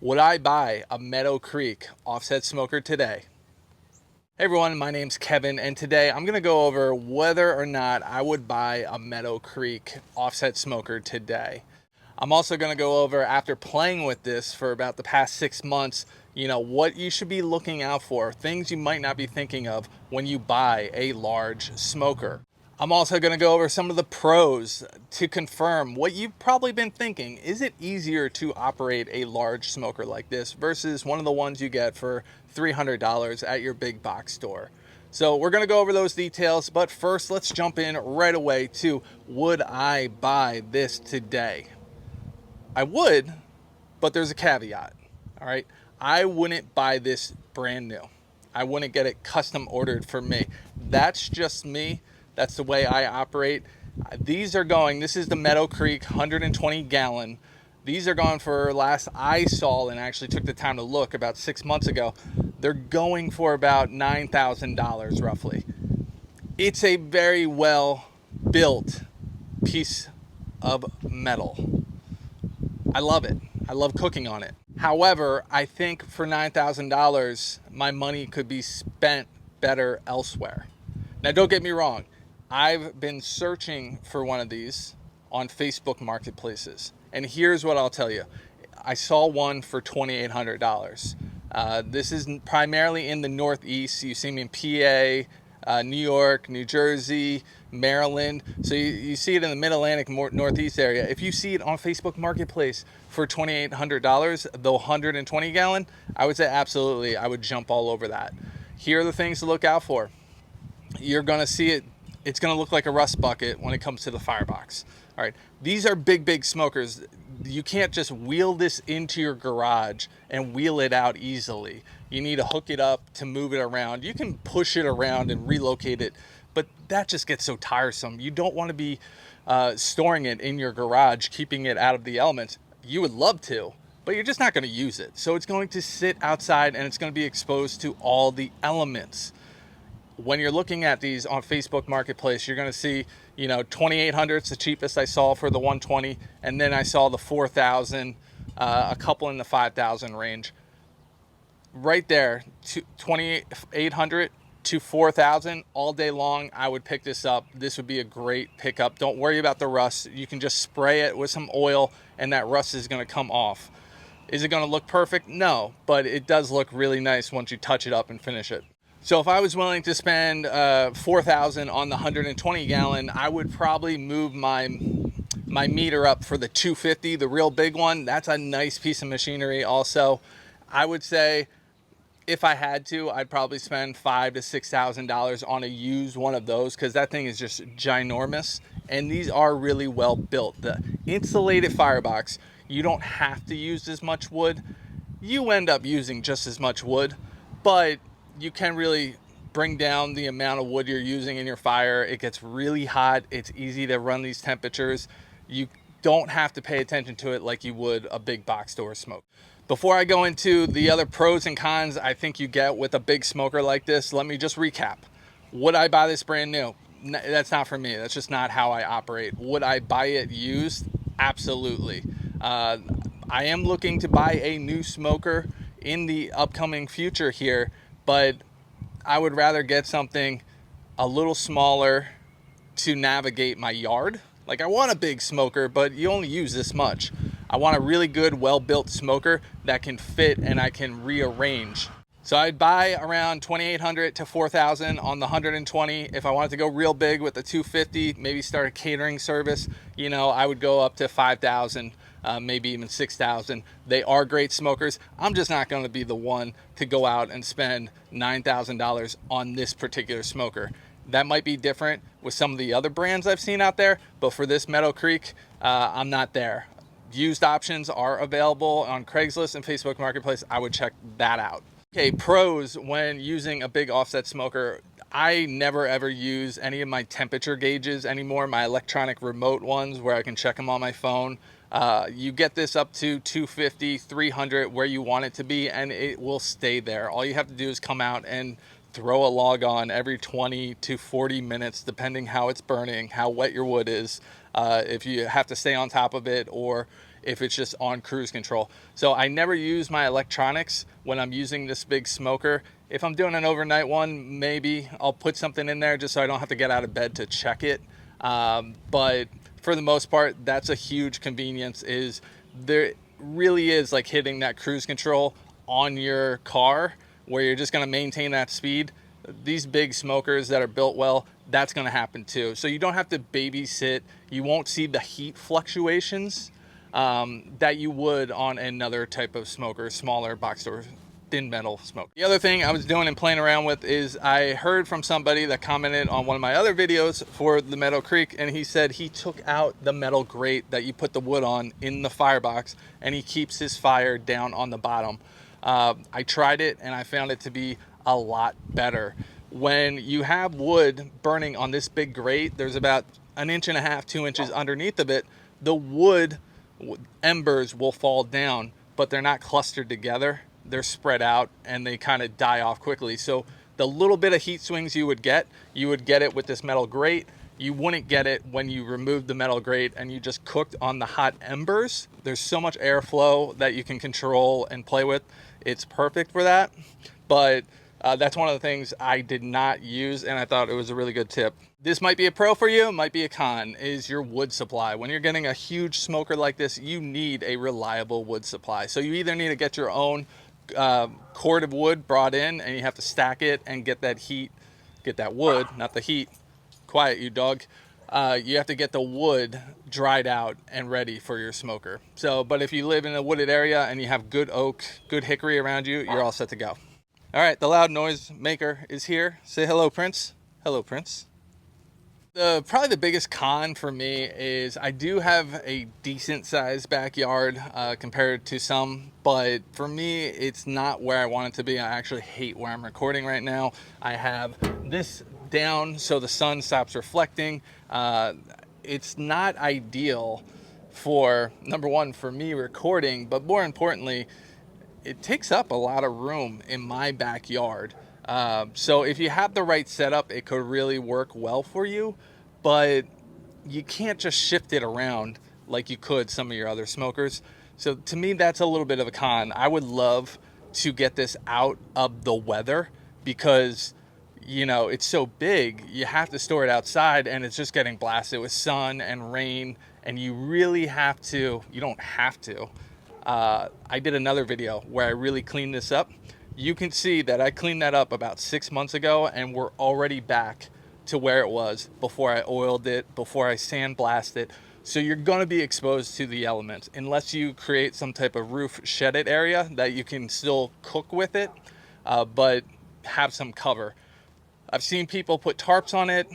Would I buy a Meadow Creek offset smoker today? Hey everyone, my name's Kevin, and today I'm going to go over whether or not I would buy a Meadow Creek offset smoker today. I'm also going to go over, after playing with this for about the past 6 months, what you should be looking out for, things you might not be thinking of when you buy a large smoker. I'm also going to go over some of the pros to confirm what you've probably been thinking. Is it easier to operate a large smoker like this versus one of the ones you get for $300 at your big box store? So we're going to go over those details, but first let's jump in right away to, would I buy this today? I would, but there's a caveat. All right, I wouldn't buy this brand new. I wouldn't get it custom ordered for me. That's just me. That's the way I operate. These are going, this is the Meadow Creek 120 gallon. These are going for, last I saw and actually took the time to look about 6 months ago, they're going for about $9,000 roughly. It's a very well built piece of metal. I love it. I love cooking on it. However, I think for $9,000, my money could be spent better elsewhere. Now, don't get me wrong. I've been searching for one of these on Facebook marketplaces. And here's what I'll tell you. I saw one for $2,800. This is primarily in the Northeast. You see me in PA, New York, New Jersey, Maryland. So you see it in the Mid-Atlantic, Northeast area. If you see it on Facebook Marketplace for $2,800, the 120 gallon, I would say absolutely, I would jump all over that. Here are the things to look out for. You're going to see it. It's going to look like a rust bucket when it comes to the firebox. All right. These are big smokers. You can't just wheel this into your garage and wheel it out easily. You need to hook it up to move it around. You can push it around and relocate it, but that just gets so tiresome. You don't want to be storing it in your garage, keeping it out of the elements. You would love to, but you're just not going to use it. So it's going to sit outside and it's going to be exposed to all the elements. When you're looking at these on Facebook Marketplace, you're going to see, 2,800 is the cheapest I saw for the 120, and then I saw the 4,000, a couple in the 5,000 range. Right there, 2,800 to 4,000 all day long. I would pick this up. This would be a great pickup. Don't worry about the rust. You can just spray it with some oil, and that rust is going to come off. Is it going to look perfect? No, but it does look really nice once you touch it up and finish it. So if I was willing to spend $4,000 on the 120 gallon, I would probably move my meter up for the 250, the real big one. That's a nice piece of machinery also. I would say if I had to, I'd probably spend $5,000 to $6,000 on a used one of those, because that thing is just ginormous. And these are really well built. The insulated firebox, you don't have to use as much wood. You end up using just as much wood, but you can really bring down the amount of wood you're using in your fire. It gets really hot. It's easy to run these temperatures. You don't have to pay attention to it like you would a big box store smoke. Before I go into the other pros and cons I think you get with a big smoker like this, let me just recap. Would I buy this brand new? That's not for me. That's just not how I operate. Would I buy it used? Absolutely. I am looking to buy a new smoker in the upcoming future here, but I would rather get something a little smaller to navigate my yard. Like, I want a big smoker, but you only use this much. I want a really good, well-built smoker that can fit and I can rearrange. So I'd buy around 2,800 to 4,000 on the 120. If I wanted to go real big with the 250, maybe start a catering service, I would go up to 5,000. Maybe even 6,000. They are great smokers. I'm just not going to be the one to go out and spend $9,000 on this particular smoker. That might be different with some of the other brands I've seen out there, but for this Meadow Creek, I'm not there. Used options are available on Craigslist and Facebook Marketplace. I would check that out. Okay, pros when using a big offset smoker. I never ever use any of my temperature gauges anymore, my electronic remote ones where I can check them on my phone. You get this up to 250, 300 where you want it to be, and it will stay there. All you have to do is come out and throw a log on every 20 to 40 minutes, depending how it's burning, how wet your wood is, if you have to stay on top of it, or if it's just on cruise control. So I never use my electronics when I'm using this big smoker. If I'm doing an overnight one, maybe I'll put something in there just so I don't have to get out of bed to check it. But for the most part, that's a huge convenience. Is there really is like hitting that cruise control on your car where you're just going to maintain that speed. These big smokers that are built well, that's going to happen too. So you don't have to babysit. You won't see the heat fluctuations that you would on another type of smoker, smaller box store thin metal smoke. The other thing I was doing and playing around with is I heard from somebody that commented on one of my other videos for the Meadow Creek, and he said he took out the metal grate that you put the wood on in the firebox, and he keeps his fire down on the bottom. I tried it and I found it to be a lot better. When you have wood burning on this big grate, there's about 1.5 inches, 2 inches underneath of it. The wood embers will fall down, but they're not clustered together. They're spread out and they kind of die off quickly. So the little bit of heat swings you would get it with this metal grate. You wouldn't get it when you removed the metal grate and you just cooked on the hot embers. There's so much airflow that you can control and play with. It's perfect for that. But that's one of the things I did not use, and I thought it was a really good tip. This might be a pro for you, might be a con, is your wood supply. When you're getting a huge smoker like this, you need a reliable wood supply. So you either need to get your own cord of wood brought in, and you have to stack it and get that heat, get that wood, not the heat. Quiet, you dog. You have to get the wood dried out and ready for your smoker. So, but if you live in a wooded area and you have good oak, good hickory around you, you're all set to go. All right, the loud noise maker is here. Say hello, Prince. Hello, Prince. Probably the biggest con for me is I do have a decent sized backyard compared to some, but for me, it's not where I want it to be. I actually hate where I'm recording right now. I have this down so the sun stops reflecting. It's not ideal for, number one, for me recording, but more importantly, it takes up a lot of room in my backyard. So if you have the right setup, it could really work well for you, but you can't just shift it around like you could some of your other smokers. So to me, that's a little bit of a con. I would love to get this out of the weather because, you know, it's so big, you have to store it outside and it's just getting blasted with sun and rain, and you really have to, you don't have to. I did another video where I really cleaned this up. You can see that I cleaned that up about 6 months ago and we're already back to where it was before I oiled it, before I sandblasted it. So you're going to be exposed to the elements unless you create some type of roof shedded area that you can still cook with it, but have some cover. I've seen people put tarps on it.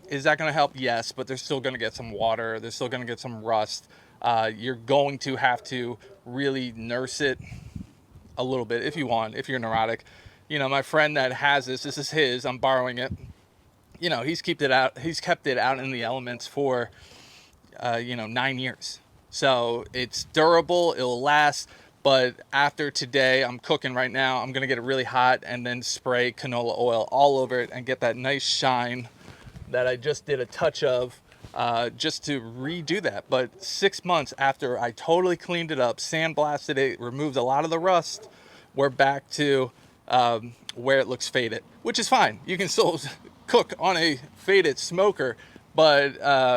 Is that going to help? Yes, but they're still going to get some water. They're still going to get some rust. You're going to have to really nurse it a little bit if you want, if you're neurotic. You know, my friend that has this is his, I'm borrowing it. You know, he's kept it out in the elements for, 9 years. So it's durable, it'll last. But after today, I'm cooking right now, I'm going to get it really hot and then spray canola oil all over it and get that nice shine that I just did a touch of. Just to redo that. But 6 months after I totally cleaned it up, sandblasted it, removed a lot of the rust, we're back to where it looks faded, which is fine. You can still cook on a faded smoker, but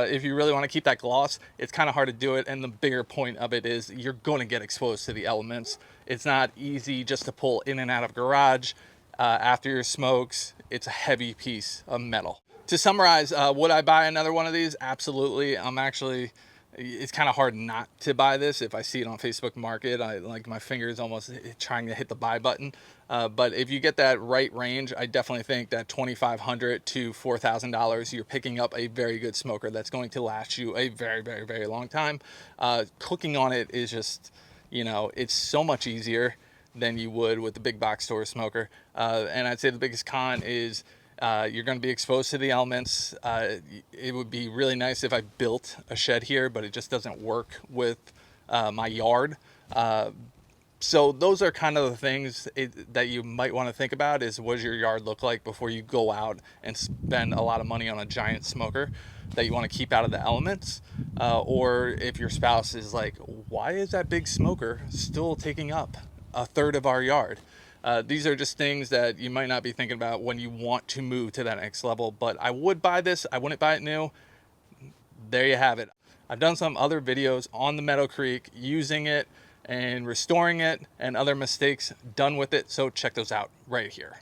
if you really want to keep that gloss, it's kind of hard to do it. And the bigger point of it is you're going to get exposed to the elements. It's not easy just to pull in and out of garage after your smokes. It's a heavy piece of metal. To summarize, would I buy another one of these? Absolutely. It's kind of hard not to buy this. If I see it on Facebook Market, my fingers almost trying to hit the buy button. But if you get that right range, I definitely think that $2,500 to $4,000, you're picking up a very good smoker that's going to last you a very, very, very long time. Cooking on it is just, it's so much easier than you would with the big box store smoker. And I'd say the biggest con is you're going to be exposed to the elements. It would be really nice if I built a shed here, but it just doesn't work with my yard. So those are kind of the things that you might want to think about is what does your yard look like before you go out and spend a lot of money on a giant smoker that you want to keep out of the elements. Or if your spouse is like, why is that big smoker still taking up a third of our yard? These are just things that you might not be thinking about when you want to move to that next level. But I would buy this. I wouldn't buy it new. There you have it. I've done some other videos on the Meadow Creek using it and restoring it and other mistakes done with it. So check those out right here.